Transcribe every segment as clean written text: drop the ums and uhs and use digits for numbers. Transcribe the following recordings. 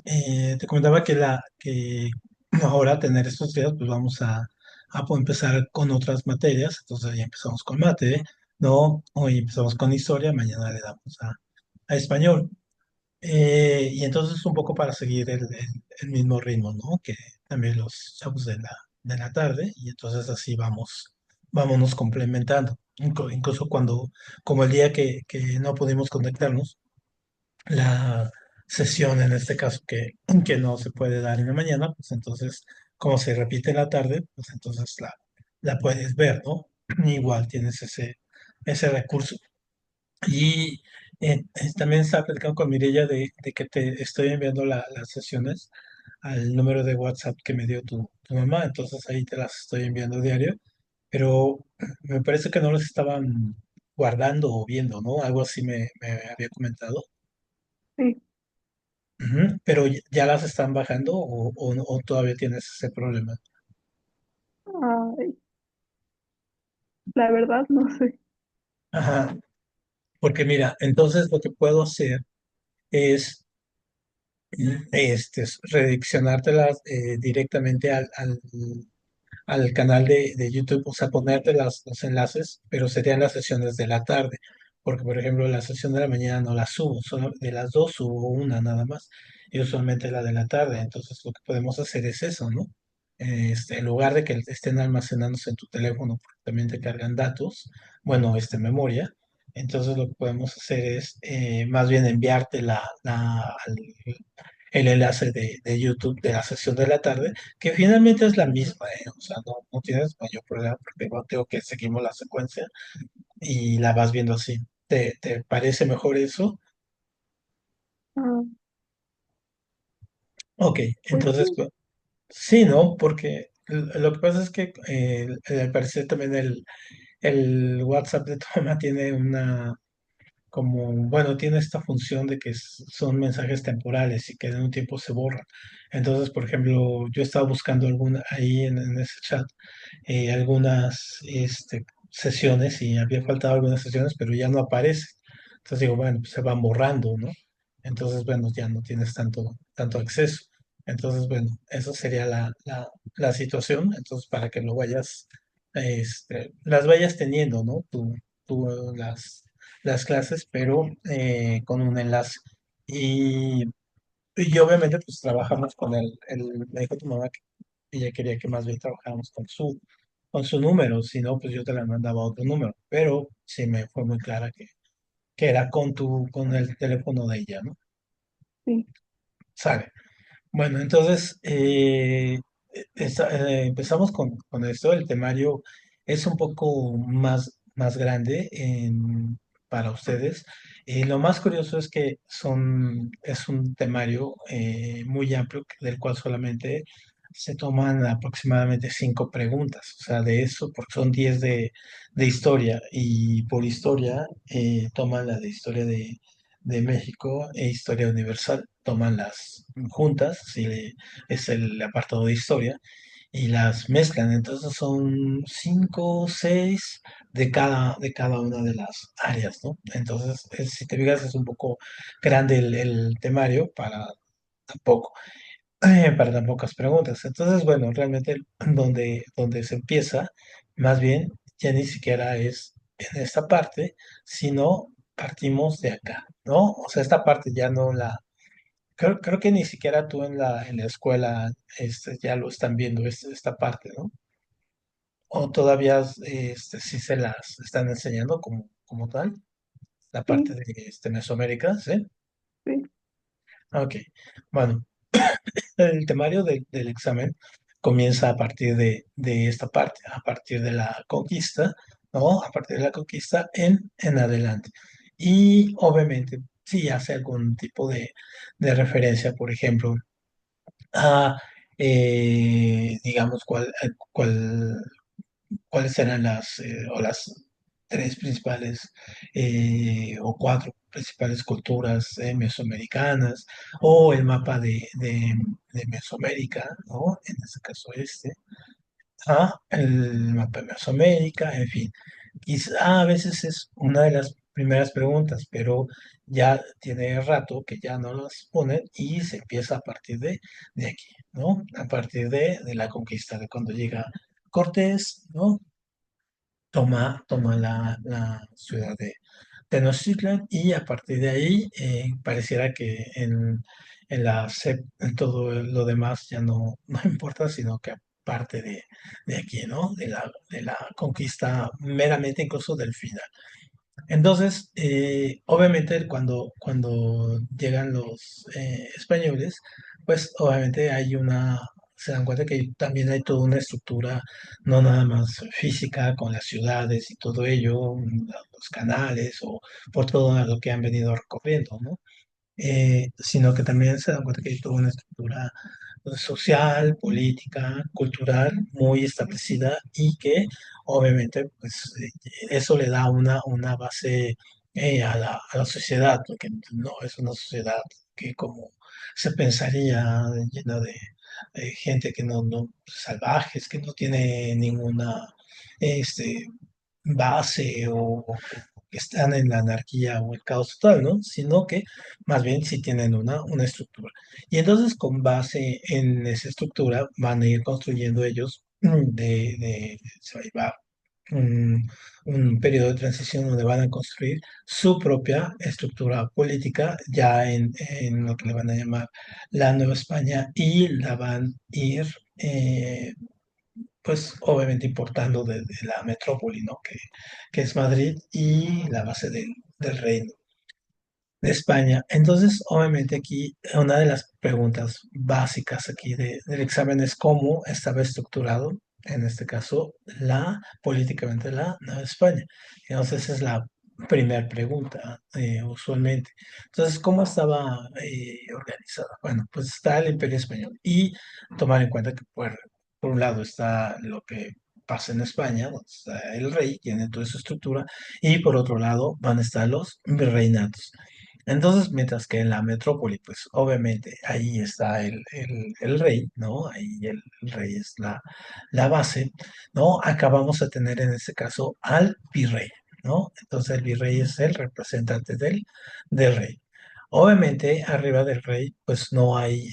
Te comentaba que ahora tener estos días, pues vamos a empezar con otras materias. Entonces ya empezamos con mate, ¿no? Hoy empezamos con historia, mañana le damos a español. Y entonces un poco para seguir el mismo ritmo, ¿no? Que también los chavos de la tarde, y entonces así vámonos complementando. Incluso cuando, como el día que no pudimos conectarnos, la sesión en este caso que no se puede dar en la mañana, pues entonces, como se repite en la tarde, pues entonces la puedes ver, ¿no? Igual tienes ese recurso. Y también estaba platicando con Mireya de que te estoy enviando las sesiones al número de WhatsApp que me dio tu mamá, entonces ahí te las estoy enviando diario, pero me parece que no las estaban guardando o viendo, ¿no? Algo así me había comentado. Sí. Ujú. Pero ya las están bajando o todavía tienes ese problema. Ay, la verdad no sé. Ajá, porque mira, entonces lo que puedo hacer es redireccionártelas directamente al canal de YouTube, o sea, ponerte los enlaces, pero serían las sesiones de la tarde, porque por ejemplo la sesión de la mañana no la subo, solo de las dos subo una nada más, y usualmente la de la tarde, entonces lo que podemos hacer es eso, ¿no? En lugar de que estén almacenándose en tu teléfono, porque también te cargan datos, bueno, memoria, entonces lo que podemos hacer es más bien enviarte el enlace de YouTube de la sesión de la tarde, que finalmente es la misma, ¿eh? O sea, no tienes mayor problema porque igual tengo que seguimos la secuencia y la vas viendo así. ¿Te parece mejor eso? Ah, Ok, pues entonces, sí. pues, sí, ¿no? Porque lo que pasa es que al parecer también el WhatsApp de tu mamá tiene como, bueno, tiene esta función de que son mensajes temporales y que en un tiempo se borran. Entonces, por ejemplo, yo estaba buscando alguna ahí en ese chat algunas sesiones y había faltado algunas sesiones, pero ya no aparece. Entonces digo, bueno, pues se van borrando, ¿no? Entonces, bueno, ya no tienes tanto acceso. Entonces, bueno, eso sería la situación. Entonces, para que lo vayas, las vayas teniendo, ¿no? Tú las clases, pero con un enlace. Y, y obviamente, pues trabajamos con me dijo tu mamá que ella quería que más bien trabajáramos con su número, si no, pues yo te la mandaba a otro número, pero sí me fue muy clara que era con el teléfono de ella, ¿no? Sí. Sale. Bueno, entonces empezamos con esto. El temario es un poco más grande para ustedes. Lo más curioso es que es un temario muy amplio del cual solamente se toman aproximadamente 5 preguntas. O sea, de eso, porque son 10 de historia y por historia toman la de historia de México e Historia Universal. Toman las juntas, es el apartado de historia, y las mezclan. Entonces son 5 o 6 de cada una de las áreas, ¿no? Entonces, si te fijas, es un poco grande el temario para tan pocas preguntas. Entonces, bueno, realmente donde se empieza, más bien, ya ni siquiera es en esta parte, sino partimos de acá, ¿no? O sea, esta parte ya no creo que ni siquiera tú en la escuela ya lo están viendo, esta parte, ¿no? O todavía sí se las están enseñando como tal, la parte Sí. de Mesoamérica, ¿sí? Sí. Ok, bueno. El temario del examen comienza a partir de esta parte, a partir de la conquista, ¿no? A partir de la conquista en adelante. Y obviamente, si hace algún tipo de referencia, por ejemplo, a, digamos, cuáles eran o las tres principales o cuatro principales culturas mesoamericanas, o el mapa de Mesoamérica, ¿no? En este caso el mapa de Mesoamérica, en fin. Quizá a veces es una de las primeras preguntas, pero ya tiene rato que ya no las ponen y se empieza a partir de aquí, ¿no? A partir de la conquista, de cuando llega Cortés, ¿no? Toma la ciudad de Tenochtitlan y a partir de ahí pareciera que en todo lo demás ya no importa, sino que aparte de aquí, ¿no? De la conquista meramente incluso del final. Entonces, obviamente cuando llegan los españoles, pues obviamente se dan cuenta que también hay toda una estructura, no nada más física con las ciudades y todo ello, los canales o por todo lo que han venido recorriendo, ¿no? Sino que también se dan cuenta que hay toda una estructura social, política, cultural muy establecida y que obviamente pues eso le da una base a la sociedad, porque no es una sociedad que como se pensaría llena de gente que no, salvajes, que no tiene ninguna este, base o que están en la anarquía o el caos total, ¿no? Sino que más bien sí tienen una estructura. Y entonces con base en esa estructura van a ir construyendo ellos se va un periodo de transición donde van a construir su propia estructura política ya en lo que le van a llamar la Nueva España y la van a ir pues obviamente importando de la metrópoli, ¿no? Que es Madrid y la base del reino de España. Entonces, obviamente aquí una de las preguntas básicas aquí del examen es cómo estaba estructurado, en este caso, políticamente la Nueva España. Entonces, esa es la primera pregunta, usualmente. Entonces, ¿cómo estaba organizada? Bueno, pues está el Imperio Español y tomar en cuenta que, por un lado, está lo que pasa en España, donde está el rey, tiene toda su estructura, y por otro lado van a estar los virreinatos. Entonces, mientras que en la metrópoli, pues obviamente ahí está el rey, ¿no? Ahí el rey es la base, ¿no? Acá vamos a tener en este caso al virrey, ¿no? Entonces el virrey es el representante del rey. Obviamente, arriba del rey, pues no hay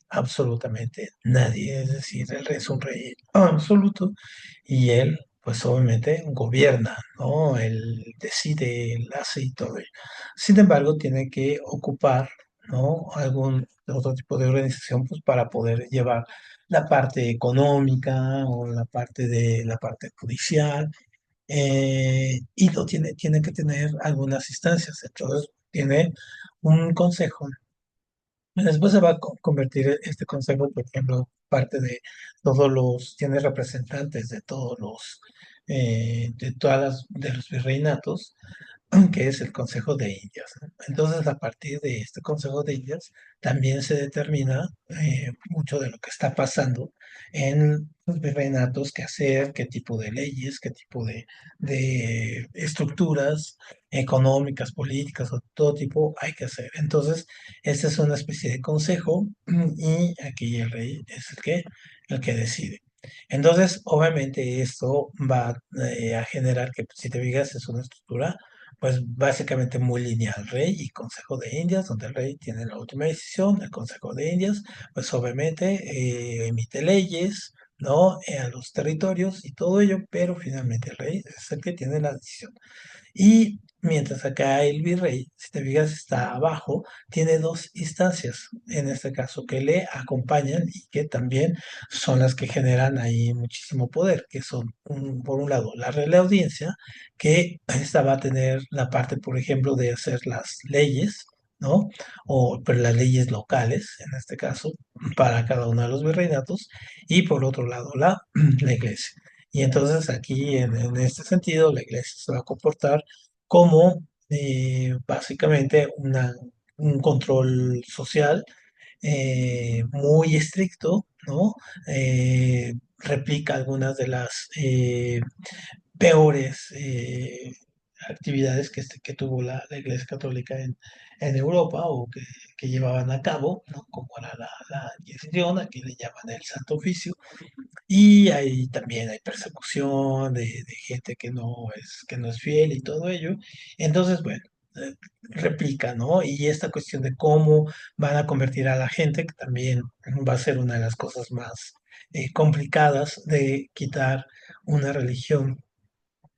absolutamente nadie, es decir, el rey es un rey absoluto y él, pues obviamente gobierna, ¿no? Él decide, él hace y todo ello. Sin embargo, tiene que ocupar, ¿no? Algún otro tipo de organización, pues para poder llevar la parte económica o la parte judicial y tiene que tener algunas instancias. Entonces, tiene un consejo. Después se va a convertir este consejo, por ejemplo, tiene representantes de todos de los virreinatos, que es el Consejo de Indias, ¿no? Entonces, a partir de este Consejo de Indias, también se determina mucho de lo que está pasando en los virreinatos, qué hacer, qué tipo de leyes, qué tipo de estructuras económicas, políticas o todo tipo hay que hacer. Entonces, esta es una especie de consejo y aquí el rey es el que decide. Entonces, obviamente esto va a generar que, si te fijas, es una estructura pues básicamente muy lineal, rey y Consejo de Indias, donde el rey tiene la última decisión, el Consejo de Indias, pues obviamente emite leyes, ¿no? A los territorios y todo ello, pero finalmente el rey es el que tiene la decisión. Y mientras acá el virrey, si te fijas, está abajo, tiene dos instancias, en este caso, que le acompañan y que también son las que generan ahí muchísimo poder, que son, por un lado, la Real Audiencia, que esta va a tener la parte, por ejemplo, de hacer las leyes, ¿no? Pero las leyes locales, en este caso, para cada uno de los virreinatos, y por otro lado, la iglesia. Y entonces aquí, en este sentido, la iglesia se va a comportar como básicamente un control social muy estricto, ¿no? Replica algunas de las peores actividades que tuvo la Iglesia Católica en Europa o que llevaban a cabo, ¿no? Como era la Inquisición, aquí le llaman el Santo Oficio, y ahí también hay persecución de gente que no es fiel y todo ello. Entonces, bueno, replica, ¿no? Y esta cuestión de cómo van a convertir a la gente, que también va a ser una de las cosas más complicadas de quitar una religión,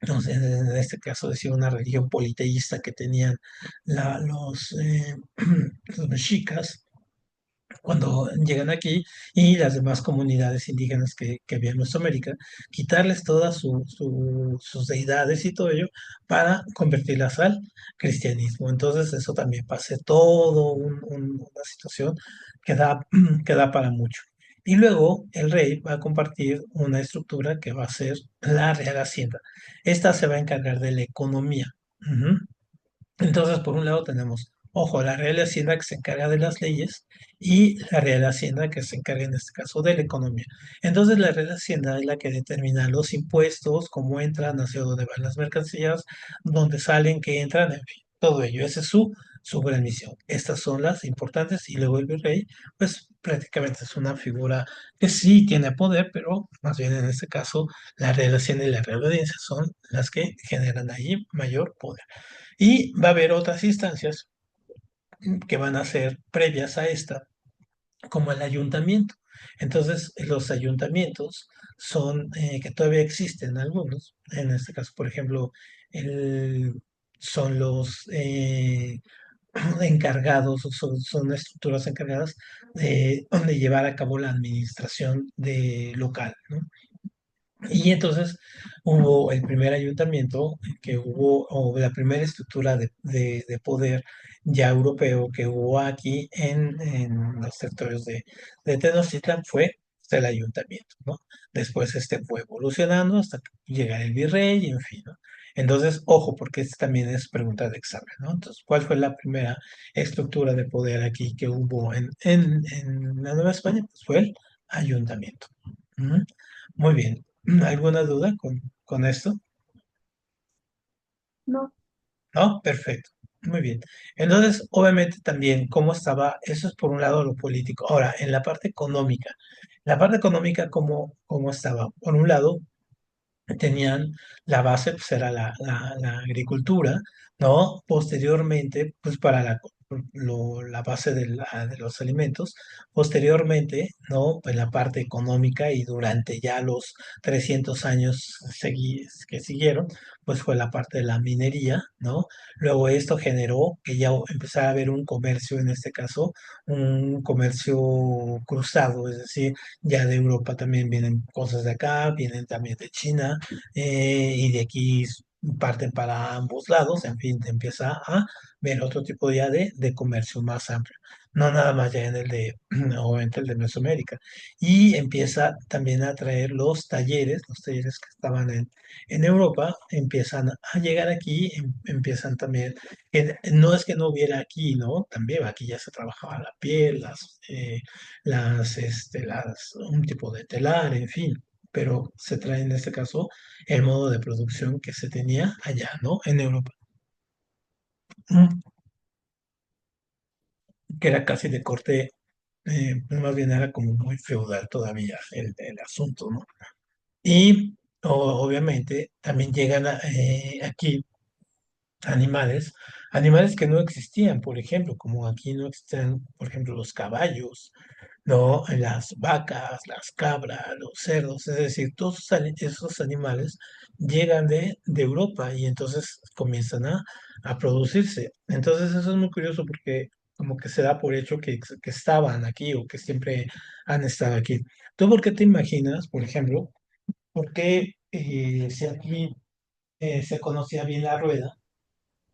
no sé, en este caso decía una religión politeísta que tenían los mexicas cuando llegan aquí y las demás comunidades indígenas que había en Mesoamérica, quitarles todas sus deidades y todo ello para convertirlas al cristianismo. Entonces eso también va a ser todo una situación que da, que da para mucho. Y luego el rey va a compartir una estructura que va a ser la Real Hacienda. Esta se va a encargar de la economía. Ujú. Entonces, por un lado tenemos, ojo, la Real Hacienda que se encarga de las leyes y la Real Hacienda que se encarga en este caso de la economía. Entonces, la Real Hacienda es la que determina los impuestos, cómo entran, hacia dónde van las mercancías, dónde salen, qué entran, en fin, todo ello. Esa es su gran misión. Estas son las importantes y luego el virrey, pues prácticamente es una figura que sí tiene poder, pero más bien en este caso la Real Hacienda y la Real Audiencia son las que generan ahí mayor poder. Y va a haber otras instancias que van a ser previas a esta, como el ayuntamiento. Entonces, los ayuntamientos son, que todavía existen algunos, en este caso, por ejemplo, el- son los encargados, son estructuras encargadas de llevar a cabo la administración de local, ¿no? Y entonces hubo el primer ayuntamiento que hubo, o la primera estructura de poder ya europeo que hubo aquí en los territorios de Tenochtitlan fue el ayuntamiento, ¿no? Después este fue evolucionando hasta llegar el virrey, y en fin, ¿no? Entonces, ojo, porque este también es pregunta de examen, ¿no? Entonces, ¿cuál fue la primera estructura de poder aquí que hubo en la Nueva España? Pues fue el ayuntamiento. Ujú. Muy bien. ¿Alguna duda con esto? No, ¿No? Perfecto. Muy bien. Entonces, obviamente también cómo estaba, eso es por un lado lo político. Ahora, en la parte económica, ¿cómo estaba? Por un lado, tenían la base, pues era la agricultura, ¿no? Posteriormente, pues para la base de los alimentos, posteriormente, ¿no? Pues la parte económica y durante ya los 300 años que siguieron, pues fue la parte de la minería, ¿no? Luego esto generó que ya empezara a haber un comercio, en este caso, un comercio cruzado, es decir, ya de Europa también vienen cosas de acá, vienen también de China, y de aquí parten para ambos lados, en fin, te empieza a ver otro tipo ya de comercio más amplio, no nada más ya en el de, obviamente el de Mesoamérica, y empieza también a traer los talleres que estaban en Europa, empiezan a llegar aquí, empiezan también, no es que no hubiera aquí, ¿no? También aquí ya se trabajaba la piel, un tipo de telar, en fin, pero se trae en este caso el modo de producción que se tenía allá, ¿no? En Europa. Mm, que era casi de corte, más bien era como muy feudal todavía el asunto, ¿no? Y obviamente también llegan aquí animales, animales que no existían, por ejemplo, como aquí no existen, por ejemplo, los caballos, ¿no? Las vacas, las cabras, los cerdos, es decir, todos esos animales llegan de Europa y entonces comienzan a producirse. Entonces eso es muy curioso porque como que se da por hecho que estaban aquí o que siempre han estado aquí. ¿Tú por qué te imaginas, por ejemplo, por qué si aquí se conocía bien la rueda,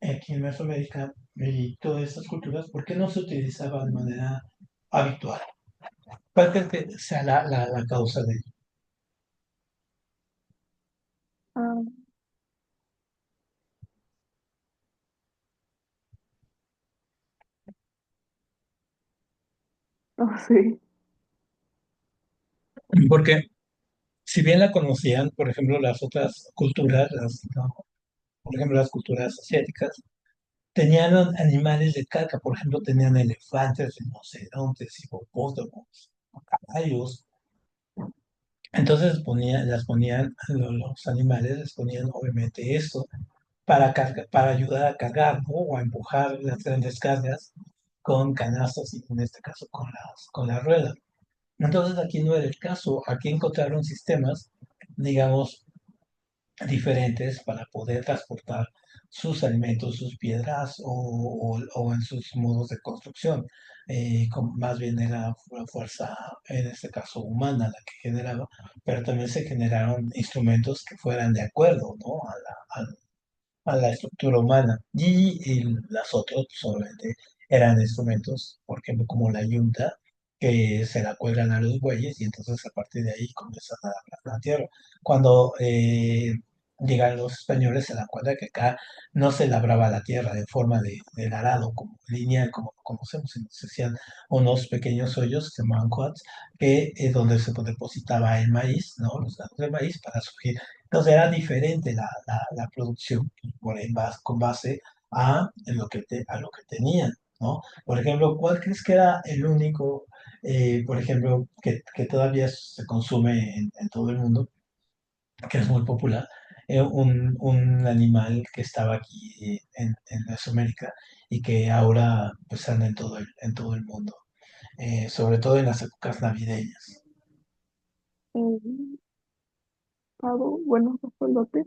aquí en Mesoamérica y todas estas culturas, por qué no se utilizaba de manera habitual? ¿Cuál crees que sea la causa de ello? ah, no sé. Porque si bien la conocían, por ejemplo, las otras culturas, por ejemplo, las culturas asiáticas, tenían animales de caza, por ejemplo, tenían elefantes, rinocerontes, hipopótamos, caballos. Entonces las ponían, los animales les ponían obviamente esto para ayudar a cargar, ¿no? O a empujar las grandes cargas con canastas y en este caso con las ruedas. Entonces aquí no era el caso, aquí encontraron sistemas, digamos, diferentes para poder transportar sus alimentos, sus piedras o en sus modos de construcción. Más bien era la fuerza, en este caso humana, la que generaba, pero también se generaron instrumentos que fueran de acuerdo, ¿no? A la estructura humana. Y las otras, pues, obviamente, eran instrumentos, por ejemplo, como la yunta, que se la cuelgan a los bueyes y entonces a partir de ahí comienzan a labrar la tierra. Cuando llegan los españoles se dan cuenta que acá no se labraba la tierra de forma del arado, como lineal, como lo conocemos, sino se hacían unos pequeños hoyos que se llamaban quads, que es donde se depositaba el maíz, ¿no? Los granos de maíz para surgir. Entonces era diferente la producción con base a lo que tenían, ¿no? Por ejemplo, ¿cuál crees que era el único, por ejemplo, que todavía se consume en todo el mundo, que es muy popular? Un animal que estaba aquí en Mesoamérica y que ahora pues anda en todo el mundo, sobre todo en las épocas navideñas. Eh, pavo, bueno, ajolote.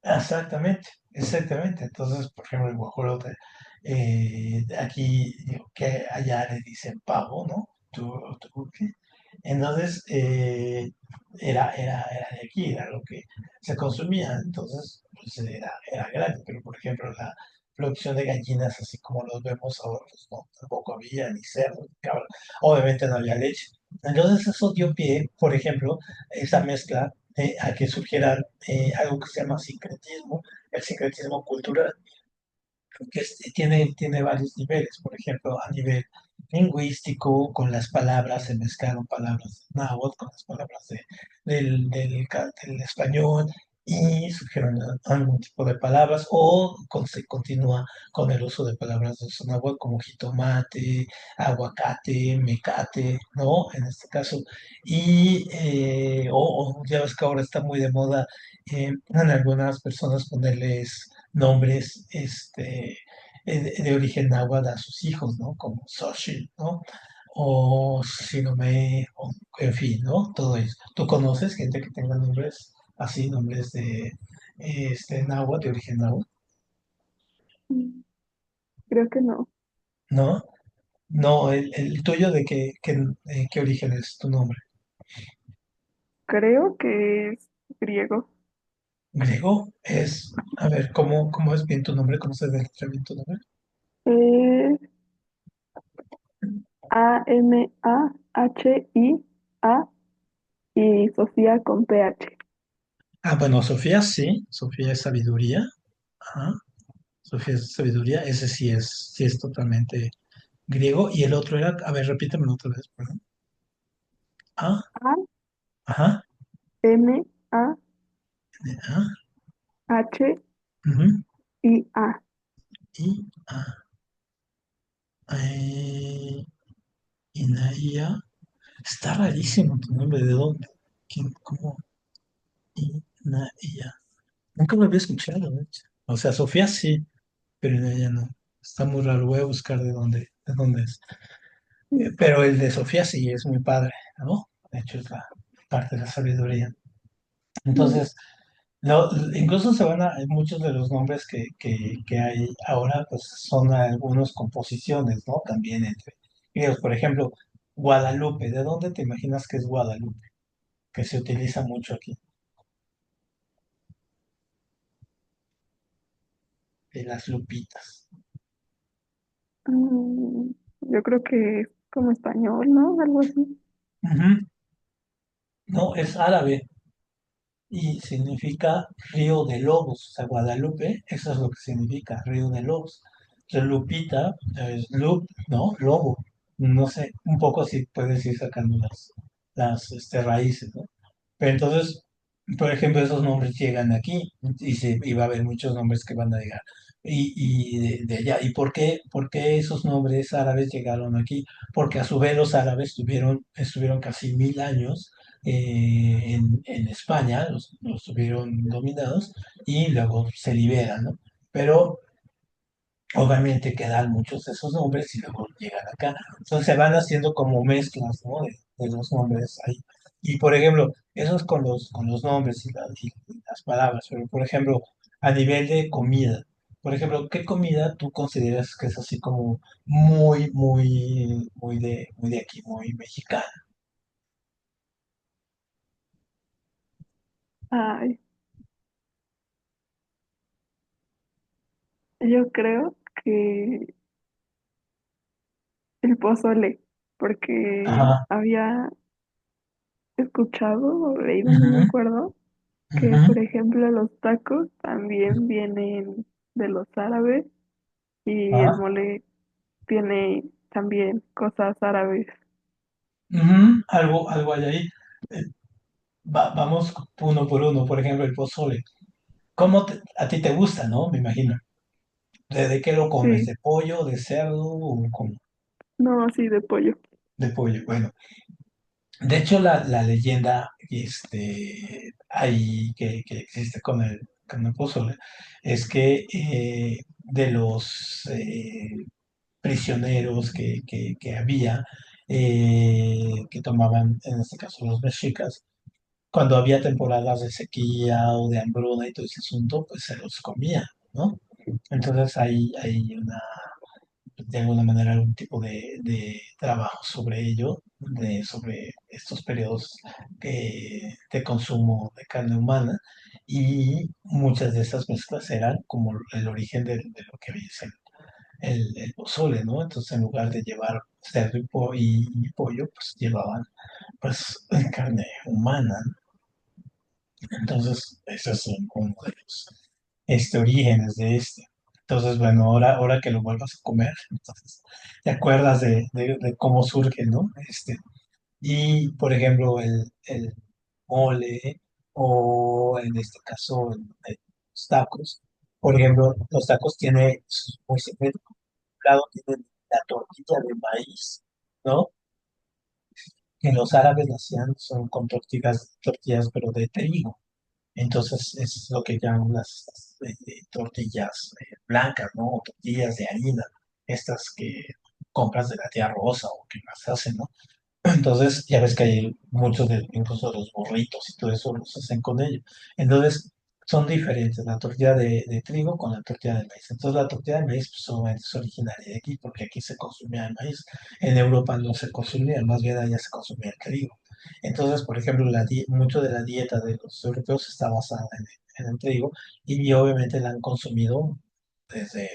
Exactamente, exactamente. Entonces, por ejemplo, el guajolote, aquí, digo, que allá le dicen pavo, ¿no? ¿Qué? Entonces, era de aquí, era lo que se consumía. Entonces, pues era grande, pero por ejemplo, la producción de gallinas, así como los vemos ahora, pues no, tampoco había ni cerdo, ni cabra. Obviamente no había leche. Entonces, eso dio pie, por ejemplo, esa mezcla a que surgiera algo que se llama sincretismo, el sincretismo cultural, que tiene varios niveles, por ejemplo, a nivel lingüístico, con las palabras, se mezclaron palabras náhuatl con las palabras del español y surgieron algún tipo de palabras se continúa con el uso de palabras de náhuatl como jitomate, aguacate, mecate, ¿no? En este caso. O ya ves que ahora está muy de moda en algunas personas ponerles nombres de origen náhuatl a sus hijos, ¿no? Como Xochitl, ¿no? O Sinome, o, en fin, ¿no? Todo eso. ¿Tú conoces gente que tenga nombres así, nombres de náhuatl, de origen náhuatl? Mm, creo que no. ¿No? No, el tuyo de qué origen es tu nombre. Creo que es griego. ¿Griego? A ver, ¿cómo es bien tu nombre? ¿Cómo se deletrea bien tu nombre? Es Amahia y Sofía con PH. Ah, bueno, Sofía sí, Sofía es sabiduría. Ajá. Sofía es sabiduría, ese sí es totalmente griego. Y el otro era, a ver, repítemelo otra vez, perdón. Ah, ajá, Amahia ah, ujú, y A. y eh, Inaía. Está rarísimo tu nombre, ¿de dónde? ¿Quién, cómo? Inaía. Nunca lo había escuchado, de hecho. O sea, Sofía sí, pero Inaía no. Está muy raro, voy a buscar de dónde es. Pero el de Sofía sí es muy padre, ¿no? De hecho, es la parte de la sabiduría. Mm, Entonces, incluso muchos de los nombres que hay ahora, pues son algunas composiciones, ¿no? También entre ellos, por ejemplo, Guadalupe, ¿de dónde te imaginas que es Guadalupe? Que se utiliza mucho aquí, de las lupitas. yo creo que es como español, ¿no? Algo así. Ujú. No, es árabe y significa río de lobos. O sea, Guadalupe, eso es lo que significa, río de lobos. Entonces, Lupita es ¿no? Lobo. No sé, un poco si puedes ir sacando las raíces, ¿no? Pero entonces, por ejemplo, esos nombres llegan aquí y va a haber muchos nombres que van a llegar. Y de allá. ¿Y por qué esos nombres árabes llegaron aquí? Porque a su vez los árabes estuvieron casi 1000 años en España, los tuvieron dominados y luego se liberan, ¿no? Pero obviamente quedan muchos de esos nombres y luego llegan acá. Entonces se van haciendo como mezclas, ¿no? De los nombres ahí. Y por ejemplo, eso es con los nombres y las palabras, pero por ejemplo, a nivel de comida, por ejemplo, ¿qué comida tú consideras que es así como muy de aquí, muy mexicana? Ay, yo creo que el pozole, porque Ajá. había escuchado o leído, no me Ujú, acuerdo, que ujú, por ejemplo los tacos también vienen de los árabes y el ajá, mole tiene también cosas árabes. ujú. Algo hay ahí. Eh, vamos uno por uno, por ejemplo, el pozole. A ti te gusta, ¿no? Me imagino. ¿De qué lo comes? Sí, ¿De pollo, de cerdo o cómo? no, sí, de pollo. De pollo. Bueno, de hecho la leyenda ahí que existe con el pozole es que de los prisioneros que había, que tomaban, en este caso los mexicas, cuando había temporadas de sequía o de hambruna y todo ese asunto, pues se los comía, ¿no? Entonces hay de alguna manera algún tipo de trabajo sobre ello, sobre estos periodos de consumo de carne humana, y muchas de esas mezclas eran como el origen de lo que es el pozole, ¿no? Entonces en lugar de llevar cerdo y pollo, pues llevaban pues carne humana, ¿no? Entonces, esos son como de los orígenes de este. Entonces, bueno, ahora que lo vuelvas a comer, entonces, te acuerdas de cómo surge, ¿no? Y, por ejemplo, el mole, o en este caso, los tacos. Por ejemplo, los tacos tienen, muy simple, un lado tienen la tortilla de maíz, ¿no? Que los árabes la hacían son con tortillas, pero de trigo. Entonces es lo que llaman las tortillas blancas, ¿no? O tortillas de harina, estas que compras de la tía Rosa o que las hacen, ¿no? Entonces, ya ves que hay muchos de, incluso los burritos y todo eso los hacen con ello. Entonces, son diferentes la tortilla de trigo con la tortilla de maíz. Entonces, la tortilla de maíz, pues, obviamente es originaria de aquí, porque aquí se consumía el maíz. En Europa no se consumía, más bien allá se consumía el trigo. Entonces, por ejemplo, mucho de la dieta de los europeos está basada en el trigo, y obviamente la han consumido desde,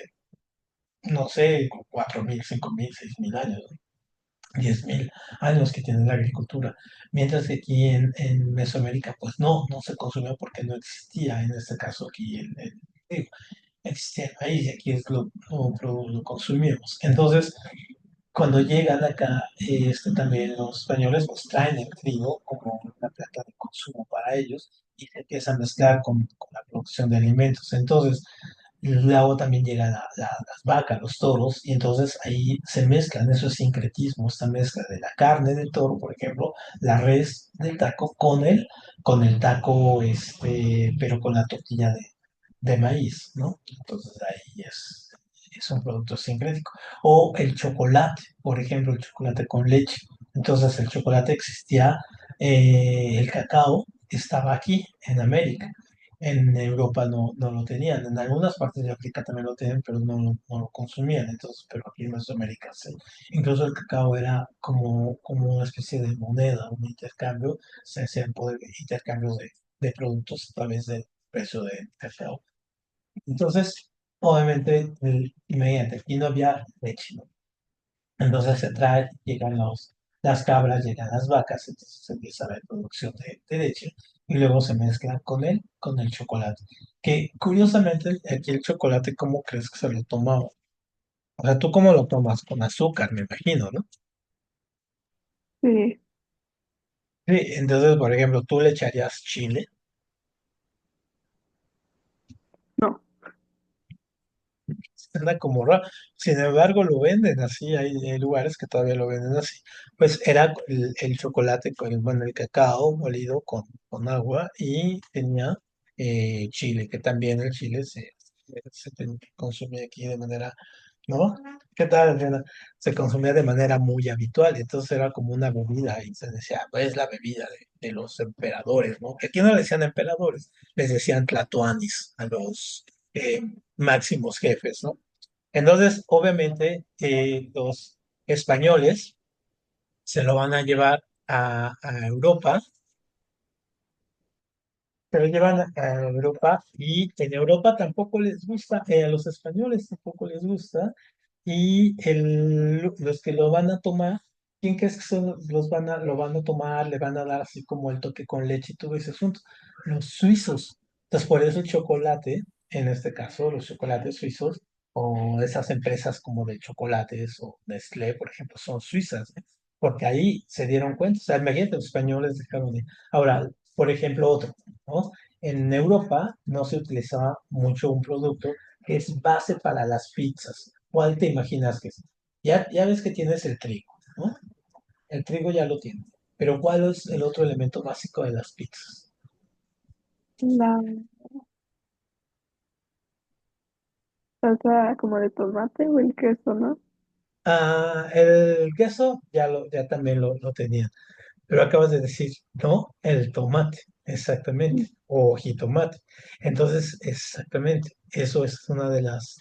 no sé, 4000, 5000, 6000 años, 10.000 años que tiene la agricultura, mientras que aquí en Mesoamérica, pues no se consumió porque no existía, en este caso aquí trigo. Existía el maíz y aquí lo consumimos. Entonces, cuando llegan acá, también los españoles pues traen el trigo como una planta de consumo para ellos y se empieza a mezclar con la producción de alimentos. Entonces, luego también llegan las vacas, los toros, y entonces ahí se mezclan, eso es sincretismo, esta mezcla de la carne del toro, por ejemplo, la res del taco con el taco, pero con la tortilla de maíz, ¿no? Entonces ahí es un producto sincrético. O el chocolate, por ejemplo, el chocolate con leche. Entonces el chocolate existía, el cacao estaba aquí en América. En Europa no lo tenían. En algunas partes de África también lo tenían, pero no lo consumían. Entonces, pero aquí en Mesoamérica sí. Incluso el cacao era como una especie de moneda, un intercambio. Se hacían intercambios de productos a través del precio del cacao. Entonces, obviamente, imagínate, aquí no había leche, ¿no? Entonces se trae, llegan las cabras, llegan las vacas, entonces se empieza la producción de leche y luego se mezcla con el chocolate. Que curiosamente aquí el chocolate, ¿cómo crees que se lo toma? O sea, ¿tú cómo lo tomas? Con azúcar, me imagino, ¿no? Sí, Sí, entonces, por ejemplo, tú le echarías chile. suena como raro. Sin embargo, lo venden así, hay lugares que todavía lo venden así. Pues era el chocolate con, bueno, el cacao molido con agua y tenía chile, que también el chile se consumía aquí de manera, ¿no? ¿Qué tal, Adriana? Se consumía de manera muy habitual, entonces era como una bebida y se decía, pues la bebida de los emperadores, ¿no? Que aquí no le decían emperadores, les decían tlatoanis a los máximos jefes, ¿no? Entonces, obviamente, los españoles se lo van a llevar a Europa, se lo llevan a Europa y en Europa tampoco les gusta, a los españoles tampoco les gusta, y los que lo van a tomar, ¿quién crees que son, lo van a tomar, le van a dar así como el toque con leche y todo ese asunto? Los suizos. Entonces, por eso el chocolate, en este caso, los chocolates suizos, o esas empresas como de chocolates o Nestlé, por ejemplo, son suizas, ¿eh? Porque ahí se dieron cuenta, o sea, imagínate, los españoles dejaron de. Ahora, por ejemplo, otro, ¿no? En Europa no se utilizaba mucho un producto que es base para las pizzas. ¿Cuál te imaginas que es? Ya ves que tienes el trigo, ¿no? El trigo ya lo tienes. Pero ¿cuál es el otro elemento básico de las pizzas? La salsa como de tomate o el queso, ¿no? El queso ya también lo tenía. Pero acabas de decir, no, el tomate, exactamente, o jitomate. Entonces, exactamente, eso es una de las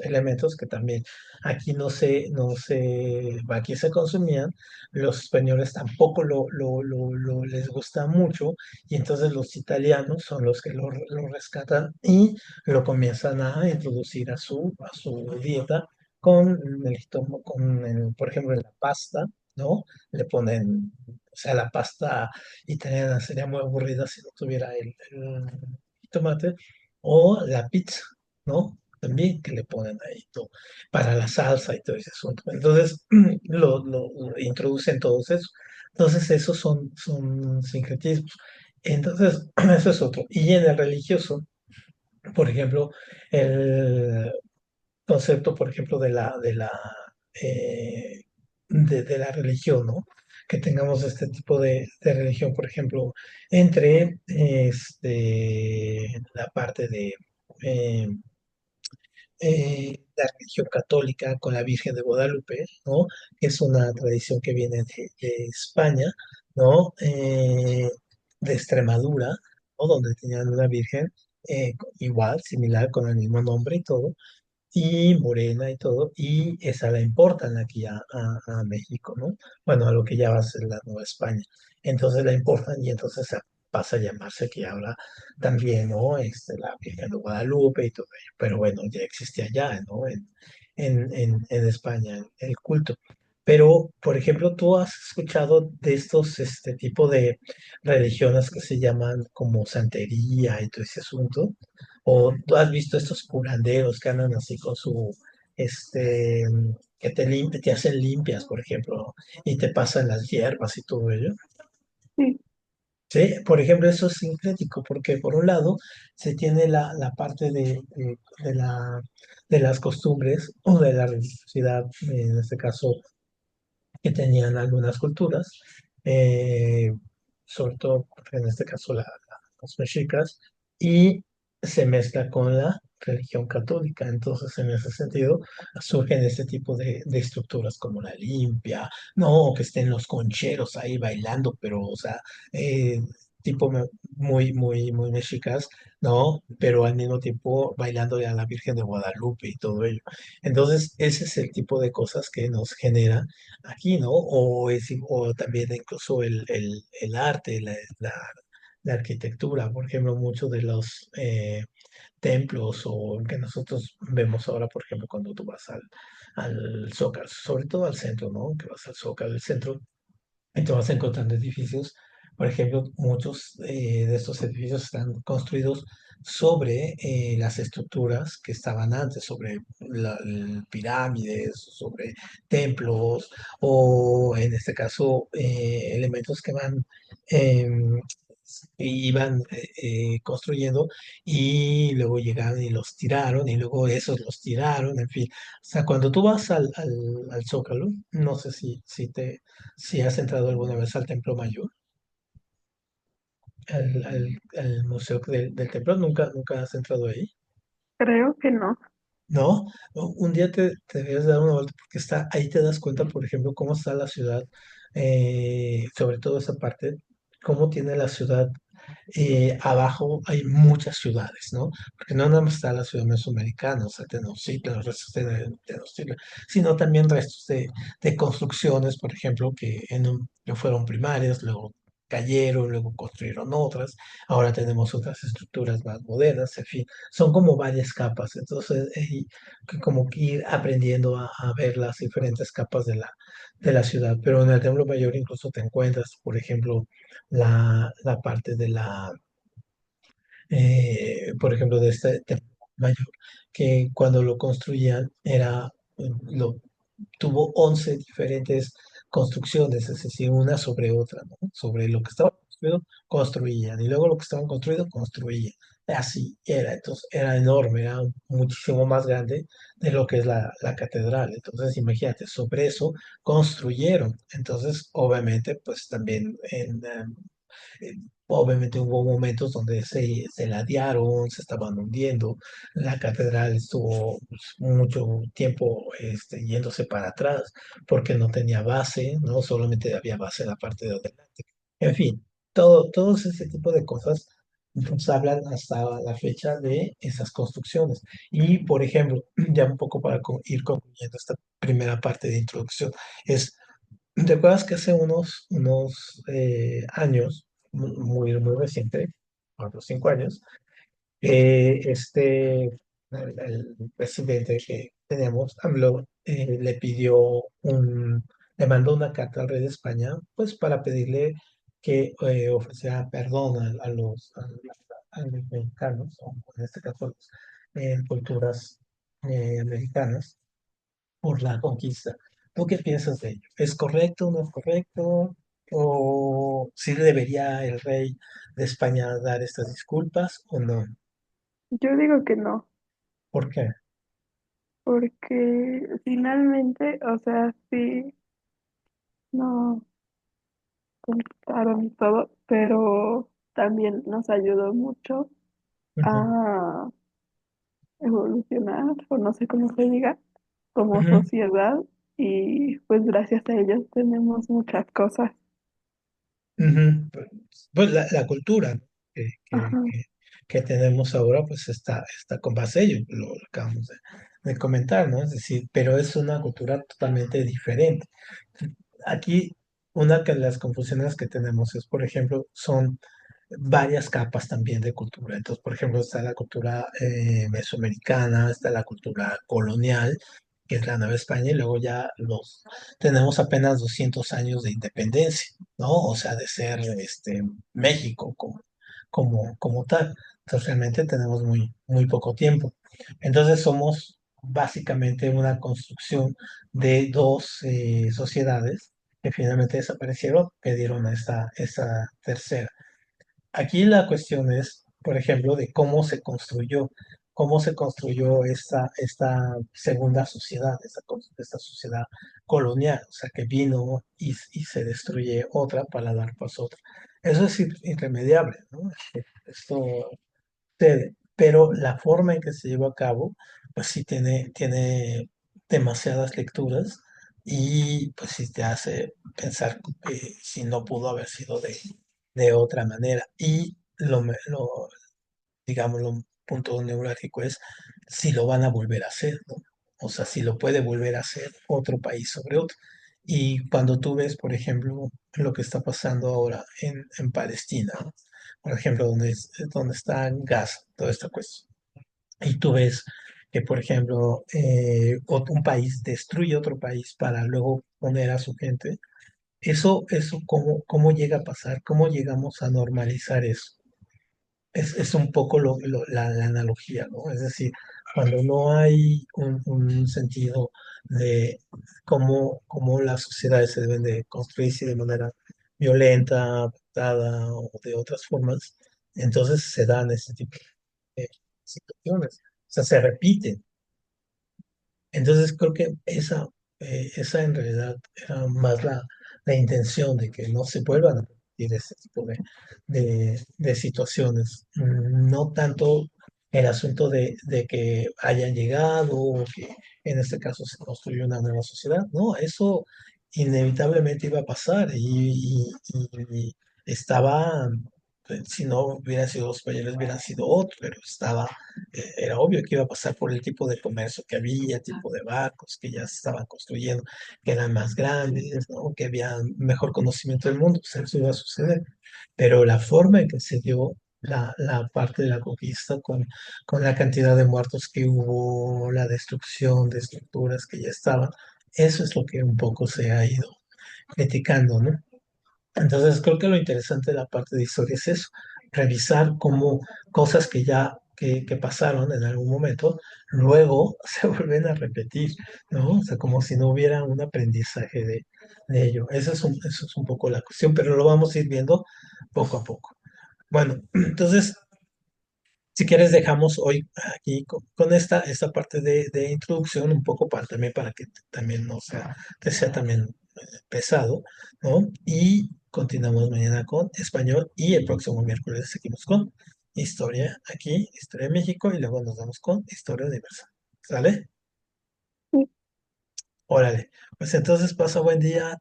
elementos que también aquí aquí se consumían, los españoles tampoco les gusta mucho, y entonces los italianos son los que lo rescatan y lo comienzan a introducir a su dieta con por ejemplo, en la pasta, ¿no? Le ponen, o sea, la pasta italiana sería muy aburrida si no tuviera el tomate, o la pizza, ¿no? También que le ponen ahí todo, para la salsa y todo ese asunto. Entonces, lo introducen todos eso. Entonces, esos son sincretismos. Entonces, eso es otro. Y en el religioso, por ejemplo, el concepto, por ejemplo, eh, de la religión, ¿no? Que tengamos este tipo de religión, por ejemplo, entre la parte de la religión católica con la Virgen de Guadalupe, ¿no? Que es una tradición que viene de España, ¿no? De Extremadura, ¿no? Donde tenían una Virgen igual, similar, con el mismo nombre y todo y morena y todo, y esa la importan aquí a México, ¿no? Bueno, a lo que ya va a ser la Nueva España. Entonces la importan y entonces pasa a llamarse que ahora también, ¿no? La Virgen de Guadalupe y todo ello. Pero bueno, ya existía ya, ¿no? En España el culto. Pero, por ejemplo, ¿tú has escuchado de este tipo de religiones que se llaman como santería y todo ese asunto? ¿O tú has visto estos curanderos que andan así con este, que te hacen limpias, por ejemplo, y te pasan las hierbas y todo ello? Sí, Sí, por ejemplo, eso es sincrético, porque por un lado se tiene la parte de las costumbres o de la religiosidad, en este caso que tenían algunas culturas, eh, sobre todo en este caso los mexicas, y se mezcla con la religión católica. Entonces, en ese sentido, surgen este tipo de estructuras como la limpia, no, que estén los concheros ahí bailando, pero, o sea, eh, tipo muy, muy, muy mexicas, ¿no? Pero al mismo tiempo bailándole a la Virgen de Guadalupe y todo ello. Entonces, ese es el tipo de cosas que nos genera aquí, ¿no? O también incluso el arte, la arquitectura, por ejemplo, muchos de los templos o que nosotros vemos ahora, por ejemplo, cuando tú vas al Zócalo, sobre todo al centro, ¿no? Que vas al Zócalo, el centro, y te vas encontrando edificios. Por ejemplo, muchos de estos edificios están construidos sobre las estructuras que estaban antes, sobre pirámides, sobre templos, o en este caso elementos que van em, iban construyendo y luego llegaron y los tiraron y luego esos los tiraron, en fin. O sea, cuando tú vas al Zócalo, no sé si has entrado alguna vez al Templo Mayor, al Museo del Templo, nunca has entrado ahí. Creo que no. No, un día te debes dar una vuelta porque ahí te das cuenta, por ejemplo, cómo está la ciudad, sobre todo esa parte, cómo tiene la ciudad abajo hay muchas ciudades, ¿no? Porque no nada más está la ciudad mesoamericana, o sea, Tenochtitlan, los restos de Tenochtitlan, sino también restos de construcciones, por ejemplo, que fueron primarias, luego cayeron, luego construyeron otras, ahora tenemos otras estructuras más modernas, en fin, son como varias capas, entonces que como que ir aprendiendo a ver las diferentes capas de la ciudad, pero en el Templo Mayor incluso te encuentras, por ejemplo, la parte por ejemplo, de este templo mayor, que cuando lo construían tuvo 11 diferentes construcciones, es decir, una sobre otra, ¿no? Sobre lo que estaba construido, construían, y luego lo que estaba construido, construían. Así era, entonces era enorme, era muchísimo más grande de lo que es la catedral. Entonces, imagínate, sobre eso construyeron. Entonces, obviamente, pues también eh, obviamente hubo momentos donde se ladearon, se estaban hundiendo, la catedral estuvo pues, mucho tiempo yéndose para atrás porque no tenía base, no solamente había base en la parte de adelante. En fin, todos ese tipo de cosas nos hablan hasta la fecha de esas construcciones. Y, por ejemplo, ya un poco para ir concluyendo esta primera parte de introducción, es ¿te acuerdas que hace unos años, muy reciente, 4 o 5 años, el presidente que tenemos, AMLO, le mandó una carta al rey de España, pues para pedirle que ofreciera perdón a los mexicanos, o en este caso a las culturas americanas, por la conquista. ¿Tú qué piensas de ello? ¿Es correcto o no es correcto? ¿O si debería el rey de España dar estas disculpas o no? Yo digo que no, ¿Por qué? porque finalmente, o sea, sí, no conquistaron y todo, pero también nos ayudó mucho Ujú, a evolucionar, o no sé cómo se diga, como ujú, sociedad, y pues gracias a ellos tenemos muchas cosas. ujú. Pues la cultura, ¿no? que, que- Ajá. que- que tenemos ahora, pues está con base en ello, lo acabamos de comentar, ¿no? Es decir, pero es una cultura totalmente diferente. Aquí, una de las confusiones que tenemos es, por ejemplo, son varias capas también de cultura. Entonces, por ejemplo, está la cultura mesoamericana, está la cultura colonial, que es la Nueva España, y luego ya tenemos apenas 200 años de independencia, ¿no? O sea, de ser México como tal. Entonces, realmente tenemos muy poco tiempo. Entonces, somos básicamente una construcción de dos sociedades que finalmente desaparecieron, que dieron a esta tercera. Aquí la cuestión es, por ejemplo, de cómo se construyó esta segunda sociedad, esta sociedad colonial, o sea, que vino y se destruye otra para dar paso a otra. Eso es irremediable, ¿no? Esto sucede, pero la forma en que se llevó a cabo, pues sí tiene demasiadas lecturas y pues sí te hace pensar si no pudo haber sido de otra manera. Y digamos, lo punto neurálgico es si lo van a volver a hacer, ¿no? O sea, si lo puede volver a hacer otro país sobre otro. Y cuando tú ves, por ejemplo, lo que está pasando ahora en Palestina, ¿no? Por ejemplo, donde está Gaza, toda esta cuestión. Y tú ves que, por ejemplo, un país destruye otro país para luego poner a su gente. Eso ¿cómo llega a pasar? ¿Cómo llegamos a normalizar eso? Es un poco la analogía, ¿no? Es decir, cuando no hay un sentido de cómo las sociedades se deben de construirse de manera violenta, conectada o de otras formas, entonces se dan este tipo de situaciones, o sea, se repiten. Entonces creo que esa en realidad era más la intención de que no se vuelvan a repetir ese tipo de situaciones. No tanto el asunto de que hayan llegado o que en este caso se construyó una nueva sociedad. No, eso inevitablemente iba a pasar y estaba, si no hubieran sido los españoles, hubieran sido otros, pero era obvio que iba a pasar por el tipo de comercio que había, tipo de barcos que ya se estaban construyendo, que eran más grandes, ¿no? Que había mejor conocimiento del mundo, pues eso iba a suceder. Pero la forma en que se dio la parte de la conquista con la cantidad de muertos que hubo, la destrucción de estructuras que ya estaban, eso es lo que un poco se ha ido criticando, ¿no? Entonces creo que lo interesante de la parte de historia es eso, revisar cómo cosas que pasaron en algún momento, luego se vuelven a repetir, ¿no? O sea, como si no hubiera un aprendizaje de ello. Eso es un poco la cuestión, pero lo vamos a ir viendo poco a poco. Bueno, entonces, si quieres, dejamos hoy aquí con esta parte de introducción, un poco también para que también no sea, te sea también pesado, ¿no? Y continuamos mañana con español y el próximo miércoles seguimos con historia aquí, historia de México y luego nos vamos con historia universal. ¿Sale? Sí, Órale. Pues entonces pasa buen día,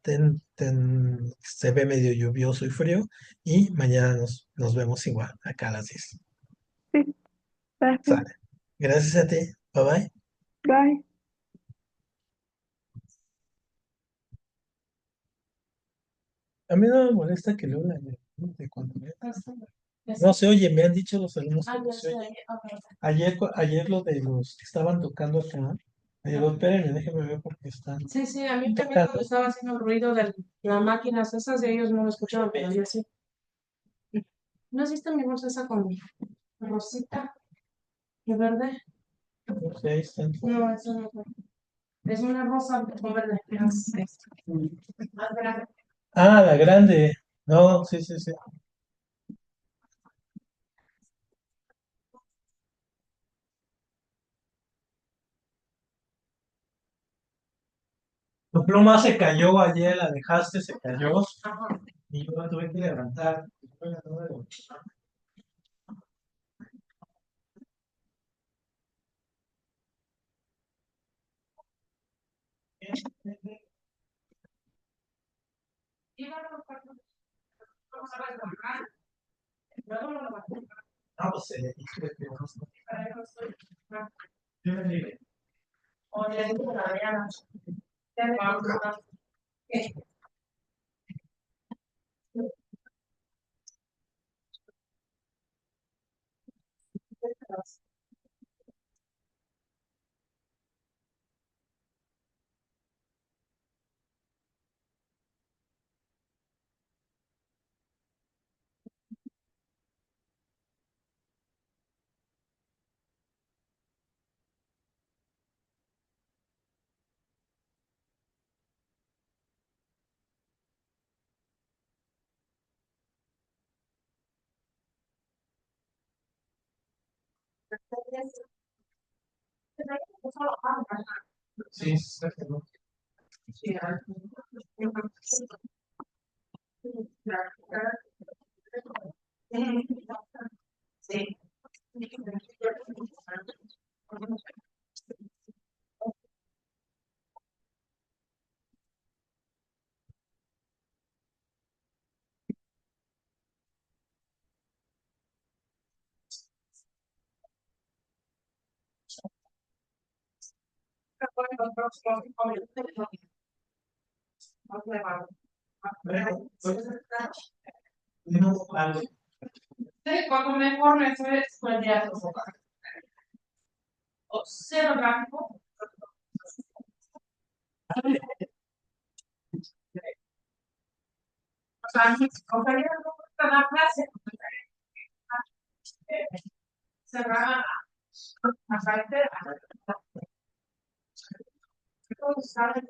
se ve medio lluvioso y frío y mañana nos vemos igual, acá a las 10. sí, gracias. Sale. Gracias a ti. Bye bye. Bye. A mí no me molesta que luego de cuando no se oye, me han dicho los alumnos que no se oye. Ayer lo de los que estaban tocando acá, me digo, espérenme, déjenme ver porque están Sí, sí, a mí también tocando. cuando estaba haciendo el ruido de las máquinas esas, de ellos no lo escuchaban, pero yo sí. ¿No hiciste mi bolsa esa con rosita y verde? No sé, ahí están. No, eso no fue. Es una rosa con verde. Más grande. Ah, la grande. No, sí, sí, sí. Tu pluma se cayó ayer, la dejaste, se cayó Ajá. y yo la tuve que levantar. Ah, pues yo le digo, sí, sí, Sí. bueno, pues, no, algo. Cuando me forme, fue escuela. Cero gráfico. O sea, mis compañeros no gusta la clase. Cerrada la cartera. Todos saben